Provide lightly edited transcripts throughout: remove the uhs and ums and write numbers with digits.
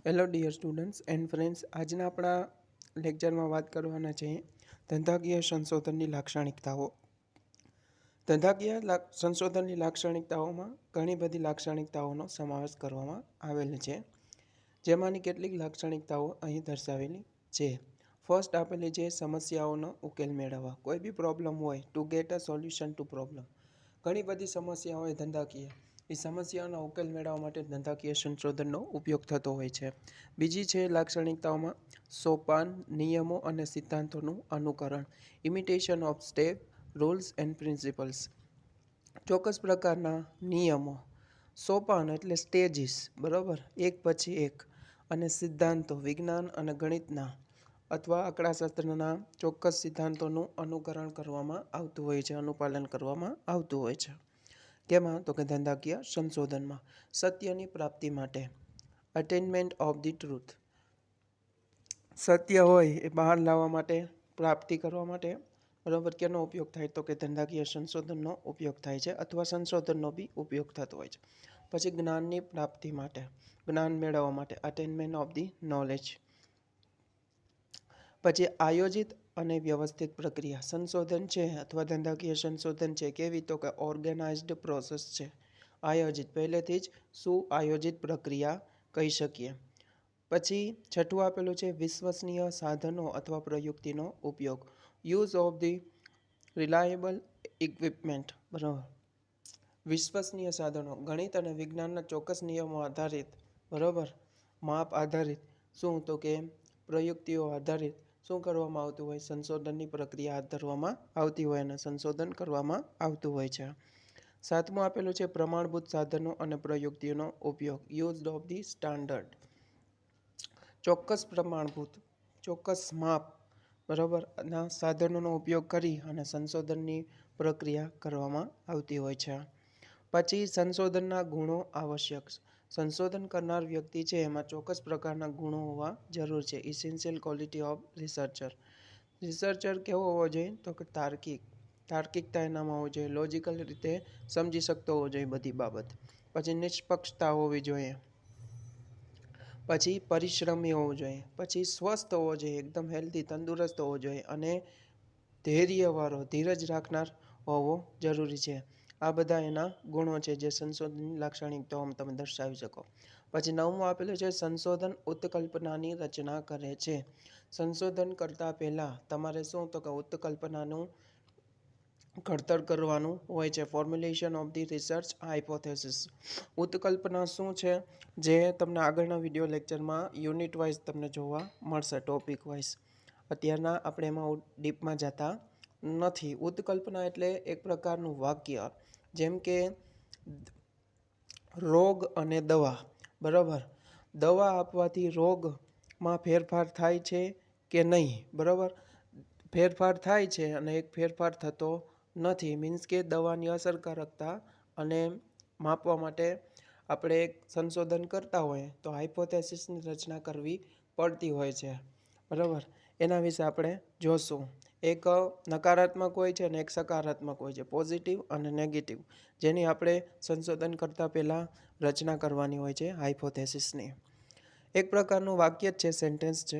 Hello dear students and friends, આજના આપણા લેક્ચરમાં વાત કરવાના છે ધંધાકીય સંશોધનની લાક્ષણિકતાઓ. સંશોધનની લાક્ષણિકતાઓમાં ઘણી બધી લાક્ષણિકતાઓનો સમાવેશ કરવામાં આવેલ છે, જેમાંની કેટલીક લાક્ષણિકતાઓ અહીં દર્શાવેલી છે. ફર્સ્ટ આપેલી છે સમસ્યાઓનો ઉકેલ મેળવવા. કોઈ બી પ્રોબ્લેમ હોય, two get a solution two problem. ઘણી બધી સમસ્યા હોય ધંધાકીય, એ સમસ્યાઓનો ઉકેલ મેળવવા માટે ધંધાકીય સંશોધનનો ઉપયોગ થતો હોય છે. બીજી છે લાક્ષણિકતાઓમાં સોપાન, નિયમો અને સિદ્ધાંતોનું અનુકરણ. Imitation of step, rules and principles. ચોક્કસ પ્રકારના નિયમો, સોપાન એટલે સ્ટેજીસ, બરાબર, એક પછી એક, અને સિદ્ધાંતો વિજ્ઞાન અને ગણિતના અથવા આંકડાશાસ્ત્રના ચોક્કસ સિદ્ધાંતોનું અનુકરણ કરવામાં આવતું હોય છે, અનુપાલન કરવામાં આવતું હોય છે. કેમાં? તો કે ધંધાકીય સંશોધનમાં. સત્યની પ્રાપ્તિ માટે, અટેનમેન્ટ ઓફ ધી ટ્રુથ. સત્ય હોય એ બહાર લાવવા માટે, પ્રાપ્તિ કરવા માટે, બરાબર, કેનો ઉપયોગ થાય? તો કે ધંધાકીય સંશોધનનો ઉપયોગ થાય છે, અથવા સંશોધનનો બી ઉપયોગ થતો હોય છે. પછી જ્ઞાનની પ્રાપ્તિ માટે, જ્ઞાન મેળવવા માટે, અટેનમેન્ટ ઓફ ધી નોલેજ. પછી આયોજિત અને વ્યવસ્થિત પ્રક્રિયા. સંશોધન છે અથવા ધંધાકીય સંશોધન છે કેવી? તો કે ઓર્ગેનાઇઝ્ડ પ્રોસેસ છે, આયોજિત, પહેલેથી જ સુઆયોજિત પ્રક્રિયા કહી શકીએ. પછી છઠ્ઠું આપેલું છે વિશ્વસનીય સાધનો અથવા પ્રયુક્તિનો ઉપયોગ. Use of the reliable equipment. બરાબર, વિશ્વસનીય સાધનો, ગણિત અને વિજ્ઞાનના ચોક્કસ નિયમો આધારિત, બરાબર, માપ આધારિત, શું તો કે પ્રયુક્તિઓ આધારિત શું કરવામાં આવતું હોય? સંશોધનની પ્રક્રિયા હાથ ધરવામાં આવતી હોય અને સંશોધન કરવામાં આવતું હોય છે. સાતમું આપેલું છે પ્રમાણભૂત સાધનો અને પ્રયુક્તિઓનો ઉપયોગ. Use of the standard. ચોક્કસ પ્રમાણભૂત, ચોક્કસ માપ, બરાબર, ના સાધનોનો ઉપયોગ કરી અને સંશોધનની પ્રક્રિયા કરવામાં આવતી હોય છે. પછી સંશોધનના ગુણો આવશ્યક. સંશોધન કરનાર વ્યક્તિ છે એમાં ચોક્કસ પ્રકારના ગુણો હોવા જરૂર છે. Essential quality of researcher. Researcher કેવો હોવો જોઈએ? તો કે તાર્કિક, તાર્કિકતા એનામાં હોવી જોઈએ, લોજિકલ રીતે સમજી શકતો હોવો જોઈએ બધી બાબત. પછી નિષ્પક્ષતા હોવી જોઈએ. પછી પરિશ્રમી હોવો જોઈએ. પછી સ્વસ્થ હોવો જોઈએ, એકદમ હેલ્ધી, તંદુરસ્ત હોવો જોઈએ, અને ધૈર્યવાળો, ધીરજ રાખનાર હોવો જરૂરી છે. આ બધા એના ગુણો છે જે સંશોધનની લાક્ષણિકતાઓમાં તમે દર્શાવી શકો. પછી નવમું આપેલું છે સંશોધન ઉત્કલ્પનાની રચના કરે છે. સંશોધન કરતા પહેલા તમારે શું તો કે ઉત્કલ્પનાનું ઘડતર કરવાનું હોય છે. Formulation of the research hypothesis. ઉત્કલ્પના શું છે જે તમને આગળના વિડીયો લેક્ચરમાં યુનિટ વાઇઝ તમને જોવા મળશે, ટોપિક વાઇઝ. અત્યારના આપણે એમાં ડીપમાં જતા નથી. ઉત્કલ્પના એટલે એક પ્રકારનું વાક્ય, જેમ કે રોગ અને દવા, બરાબર. દવા આપવાથી રોગમાં ફેરફાર થાય છે કે નહીં? બરાબર, ફેરફાર થાય છે અને એક ફેરફાર થતો નથી. મીન્સ કે દવાની અસરકારકતા અને માપવા માટે આપણે એક સંશોધન કરતા હોય તો હાઇપોથેસિસની રચના કરવી પડતી હોય છે, બરાબર. એના વિશે આપણે જોશું. એક નકારાત્મક હોય છે અને એક સકારાત્મક હોય છે, પોઝિટિવ અને નેગેટિવ, જેની આપણે સંશોધન કરતાં પહેલાં રચના કરવાની હોય છે, હાઇપોથેસિસની. એક પ્રકારનું વાક્ય જ છે, સેન્ટેન્સ છે.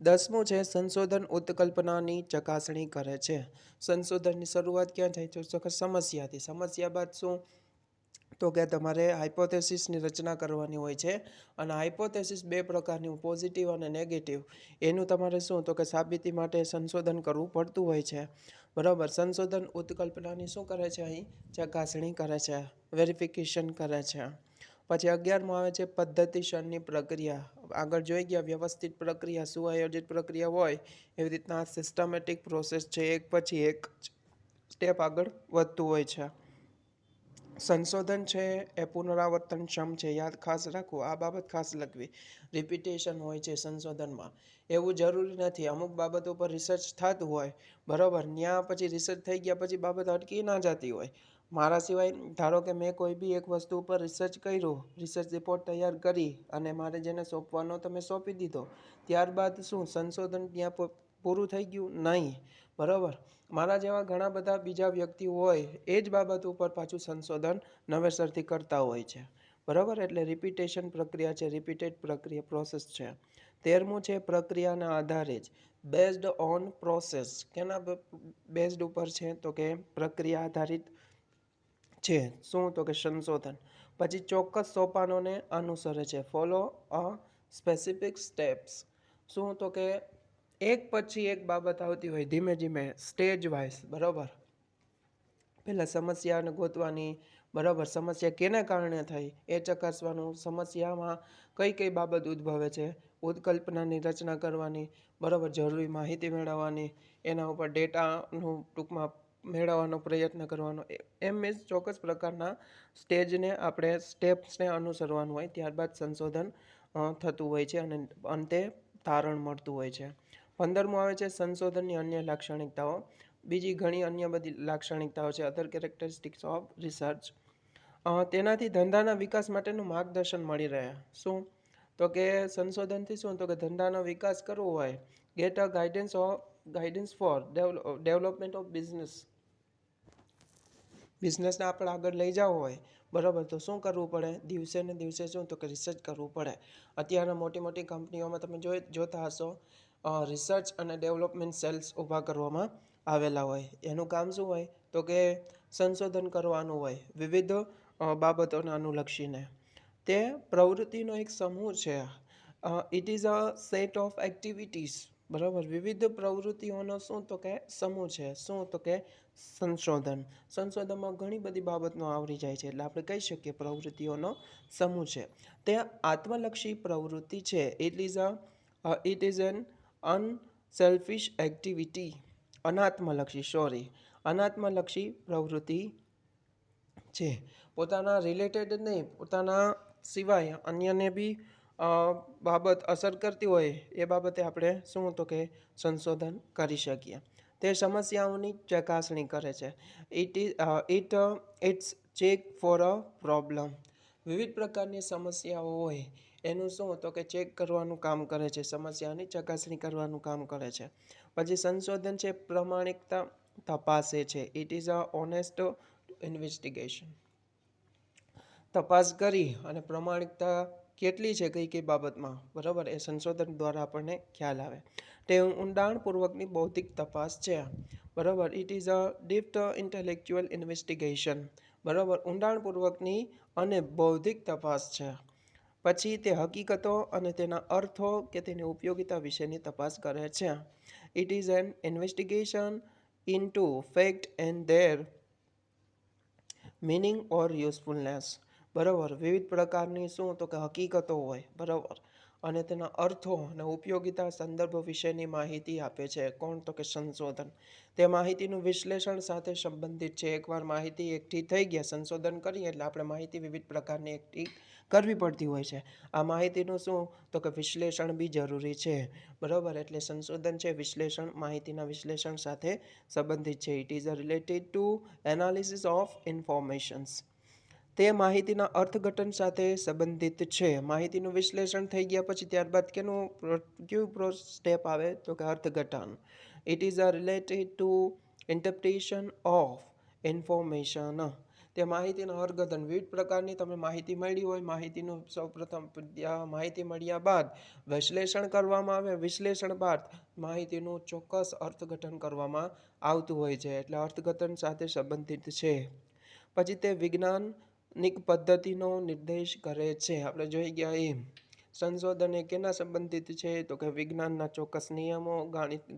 10મું છે સંશોધન ઉત્કલ્પનાની ચકાસણી કરે છે. સંશોધનની શરૂઆત ક્યાં થાય છે? તો કે સમસ્યાથી. સમસ્યા બાદ શું તો કે તમારે હાઇપોથેસિસની રચના કરવાની હોય છે. અને હાઇપોથેસિસ બે પ્રકારની, પોઝિટિવ અને નેગેટિવ. એનું તમારે શું તો કે સાબિતી માટે સંશોધન કરવું પડતું હોય છે, બરાબર. સંશોધન ઉત્કલ્પનાની શું કરે છે? અહીં ચકાસણી કરે છે, વેરિફિકેશન કરે છે. પછી 11મું આવે છે પદ્ધતિસરની પ્રક્રિયા. આગળ જોઈ ગયા વ્યવસ્થિત પ્રક્રિયા, સુઆયોજિત પ્રક્રિયા હોય એવી રીતના સિસ્ટમેટિક પ્રોસેસ છે, એક પછી એક સ્ટેપ આગળ વધતું હોય છે. સંશોધન છે એ પુનરાવર્તનક્ષમ છે. યાદ ખાસ રાખવું, આ બાબત ખાસ લખવી. રિપીટેશન હોય છે સંશોધનમાં. એવું જરૂરી નથી અમુક બાબતો પર રિસર્ચ થતું હોય, બરાબર, ત્યાં પછી રિસર્ચ થઈ ગયા પછી બાબત અટકી ના જતી હોય. મારા સિવાય ધારો કે મેં કોઈ બી એક વસ્તુ ઉપર રિસર્ચ કર્યું, રિસર્ચ રિપોર્ટ તૈયાર કરી અને મારે જેને સોંપવાનો તો મેં સોંપી દીધો. ત્યારબાદ શું સંશોધન ત્યાં પૂરું થઈ ગયું? નહીં, બરાબર. મારા જેવા ઘણા બધા બીજા વ્યક્તિઓ હોય એ જ બાબત ઉપર પાછું સંશોધન નવેસરથી કરતા હોય છે, બરાબર, એટલે રિપીટેશન પ્રક્રિયા છે, રિપીટેડ પ્રક્રિયા પ્રોસેસ છે. 13મું છે પ્રક્રિયાના આધારે જ, બેઝડ ઓન પ્રોસેસ. કેના બેઝડ ઉપર છે? તો કે પ્રક્રિયા આધારિત છે. શું? તો કે સંશોધન. પછી ચોક્કસ સોપાનોને અનુસરે છે, ફોલો અ સ્પેસિફિક સ્ટેપ્સ. શું? તો કે એક પછી એક બાબત આવતી હોય, ધીમે ધીમે સ્ટેજ વાઇઝ. બરાબર, પહેલાં સમસ્યાને ગોતવાની, બરાબર, સમસ્યા કેને કારણે થઈ એ ચકાસવાનું, સમસ્યામાં કઈ કઈ બાબત ઉદ્ભવે છે, ઉત્કલ્પનાની રચના કરવાની, બરાબર, જરૂરી માહિતી મેળવવાની, એના ઉપર ડેટાનું ટૂંકમાં મેળવવાનો પ્રયત્ન કરવાનો. એમ મીન્સ ચોક્કસ પ્રકારના સ્ટેજને આપણે સ્ટેપ્સને અનુસરવાનું હોય, ત્યારબાદ સંશોધન થતું હોય છે અને અંતે તારણ મળતું હોય છે. 15મું આવે છે સંશોધનની અન્ય લાક્ષણિકતાઓ. બીજી ઘણી અન્ય બધી લાક્ષણિકતાઓ છે, અધર કેરેક્ટરિસ્ટિક્સ ઓફ રિસર્ચ. તેનાથી ધંધાના વિકાસ માટેનું માર્ગદર્શન મળી રહે. શું? તો કે સંશોધનથી શું? તો કે ધંધાનો વિકાસ કરવો હોય, get a guidance for development of બિઝનેસને આપણે આગળ લઈ જવો હોય, બરાબર, તો શું કરવું પડે? દિવસે ને દિવસે શું? તો કે રિસર્ચ કરવું પડે. અત્યારના મોટી મોટી કંપનીઓમાં તમે જોતા હશો, રિસર્ચ અને ડેવલપમેન્ટ સેલ્સ ઊભા કરવામાં આવેલા હોય. એનું કામ શું હોય? તો કે સંશોધન કરવાનું હોય વિવિધ બાબતોને અનુલક્ષીને. તે પ્રવૃત્તિનો એક સમૂહ છે. It is a set of activities. બરાબર, વિવિધ પ્રવૃત્તિઓનો શું? તો કે સમૂહ છે. શું? તો કે સંશોધન. સંશોધનમાં ઘણી બધી બાબતનો આવરી જાય છે, એટલે આપણે કહી શકીએ પ્રવૃત્તિઓનો સમૂહ છે. તે આત્મલક્ષી પ્રવૃત્તિ છે. It is an unselfish activity. અનાત્મલક્ષી પ્રવૃત્તિ છે. પોતાના રિલેટેડ નહીં, પોતાના સિવાય અન્યને બી બાબત અસર કરતી હોય એ બાબતે આપણે શું? તો કે સંશોધન કરી શકીએ. તે સમસ્યાઓની ચકાસણી કરે છે. It's check for a problem. વિવિધ પ્રકારની સમસ્યાઓ હોય એનું શું? તો કે ચેક કરવાનું કામ કરે છે, સમસ્યાની ચકાસણી કરવાનું કામ કરે છે. પછી સંશોધન છે પ્રમાણિકતા તપાસે છે. It is a honest investigation. તપાસ કરી અને પ્રમાણિકતા કેટલી છે કઈ કઈ બાબતમાં, બરાબર, એ સંશોધન દ્વારા આપણને ખ્યાલ આવે. તે ઊંડાણપૂર્વકની બૌદ્ધિક તપાસ છે. બરાબર, it is a deep intellectual investigation. બરાબર, ઊંડાણપૂર્વકની અને બૌદ્ધિક તપાસ છે. પછી તે હકીકતો અને તેના અર્થો કે તેની ઉપયોગિતા વિશેની તપાસ કરે છે. It is an investigation into fact and their meaning or usefulness. બરાબર, વિવિધ પ્રકારની શું? તો કે હકીકતો હોય, બરાબર, અને તેના અર્થો અને ઉપયોગિતા સંદર્ભ વિશેની માહિતી આપે છે. કોણ? તો કે સંશોધન. તે માહિતીનું વિશ્લેષણ સાથે સંબંધિત છે. એકવાર માહિતી એકઠી થઈ ગયા, સંશોધન કરીએ એટલે આપણે માહિતી વિવિધ પ્રકારની એકઠી કરવી પડતી હોય છે. આ માહિતીનું શું? તો કે વિશ્લેષણ બી જરૂરી છે. બરાબર, એટલે સંશોધન છે વિશ્લેષણ, માહિતીના વિશ્લેષણ સાથે સંબંધિત છે. It is related to analysis of informations. તે માહિતીના અર્થઘટન સાથે સંબંધિત છે. માહિતીનું વિશ્લેષણ થઈ ગયા પછી ત્યારબાદ કેવું સ્ટેપ આવે? તો કે અર્થઘટન. It is related to interpretation of information. તે માહિતીનું અર્થઘટન, વિવિધ પ્રકારની તમે માહિતી મળી હોય, માહિતીનું સૌપ્રથમ માહિતી મળ્યા બાદ વિશ્લેષણ કરવામાં આવે, વિશ્લેષણ બાદ માહિતીનું ચોક્કસ અર્થઘટન કરવામાં આવતું હોય છે, એટલે અર્થઘટન સાથે સંબંધિત છે. પછી તે વૈજ્ઞાનિક પદ્ધતિનો નિર્દેશ કરે છે. આપણે જોઈ ગયા એમ સંશોધન એ કેના સંબંધિત છે? તો કે વિજ્ઞાનના ચોક્કસ નિયમો,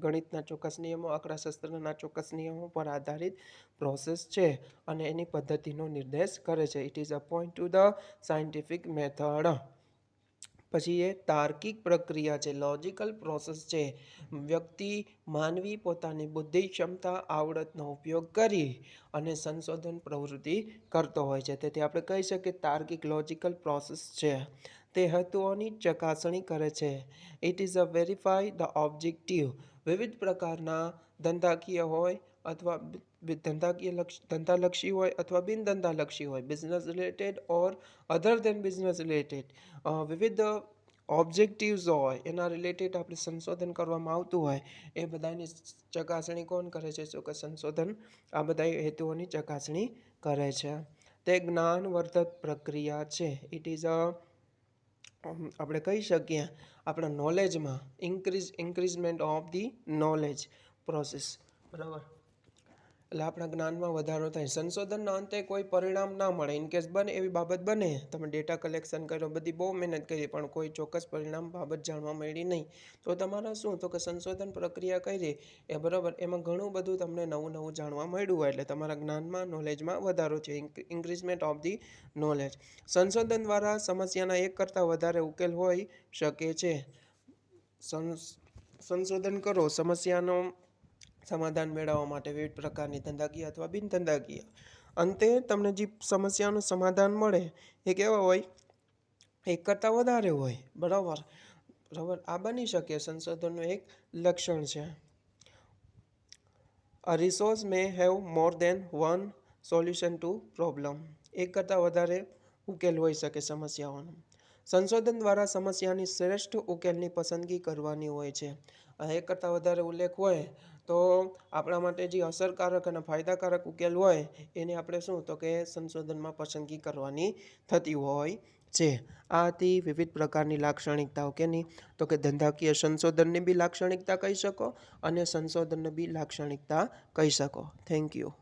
ગણિતના ચોક્કસ નિયમો, આંકડાશાસ્ત્રના ચોક્કસ નિયમો પર આધારિત પ્રોસેસ છે અને એની પદ્ધતિનો નિર્દેશ કરે છે. It is a point to the scientific method. પછી એ તાર્કિક પ્રક્રિયા છે, લોજિકલ પ્રોસેસ છે. માનવી પોતાની બુદ્ધિ, ક્ષમતા, આવડતનો ઉપયોગ કરી અને સંશોધન પ્રવૃત્તિ કરતો હોય છે. તેથી આપણે કહી શકીએ તાર્કિક લોજિકલ પ્રોસેસ છે. તે હેતુઓની ચકાસણી કરે છે. It is a verify the objective. વિવિધ પ્રકારના ધંધાકીય હોય અથવા ધંધાલક્ષી હોય અથવા બિન ધંધાલક્ષી હોય, business related or other then business related, વિવિધ ઓબ્જેક્ટિવ્સ હોય એના રિલેટેડ આપણે સંશોધન કરવામાં આવતું હોય એ બધાની ચકાસણી કોણ કરે છે? તો કે સંશોધન આ બધા હેતુઓની ચકાસણી કરે છે. તે જ્ઞાનવર્ધક પ્રક્રિયા છે. ઇટ ઇઝ અ આપણે કહી શકીએ આપણા નોલેજમાં increment of the knowledge process, બરાબર. એટલે આપણા જ્ઞાનમાં વધારો થાય. સંશોધનના અંતે કોઈ પરિણામ ના મળે, ઇનકેસ બને એવી બાબત બને, તમે ડેટા કલેક્શન કર્યો, બધી બહુ મહેનત કરી, પણ કોઈ ચોક્કસ પરિણામ બાબત જાણવા મળી નહીં, તો તમારા શું તો કે સંશોધન પ્રક્રિયા કરી એ બરાબર, એમાં ઘણું બધું તમને નવું નવું જાણવા મળ્યું હોય, એટલે તમારા જ્ઞાનમાં નોલેજમાં વધારો છે. Increment of the knowledge. સંશોધન દ્વારા સમસ્યાના એક કરતાં વધારે ઉકેલ હોઈ શકે છે. સંશોધન કરો સમસ્યાનો સમાધાન મેળવવા માટે વિવિધ પ્રકારની ધંધાકીય અથવા બિનધંધાકીય. અંતે તમને જે સમસ્યાનું સમાધાન મળે એ કેવા હોય, એક કરતાં વધારે હોય, બરાબર. આ બની શકે, સંશોધનનું એક લક્ષણ છે. A resource may have more than one solution to problem. એક કરતાં વધારે ઉકેલ હોઈ શકે સમસ્યાઓનો. સંશોધન દ્વારા સમસ્યાની શ્રેષ્ઠ ઉકેલની પસંદગી કરવાની હોય છે. એક કરતાં વધારે ઉલ્લેખ હોય તો આપણા માટે જે અસરકારક અને ફાયદાકારક ઉકેલ હોય એને આપણે શું તો કે સંશોધનમાં પસંદગી કરવાની થતી હોય છે. આ હતી વિવિધ પ્રકારની લાક્ષણિકતાઓ. કેની તો કે ધંધાકીય સંશોધનની બી લાક્ષણિકતા કહી શકો અને સંશોધનની બી લાક્ષણિકતા કહી શકો. Thank you.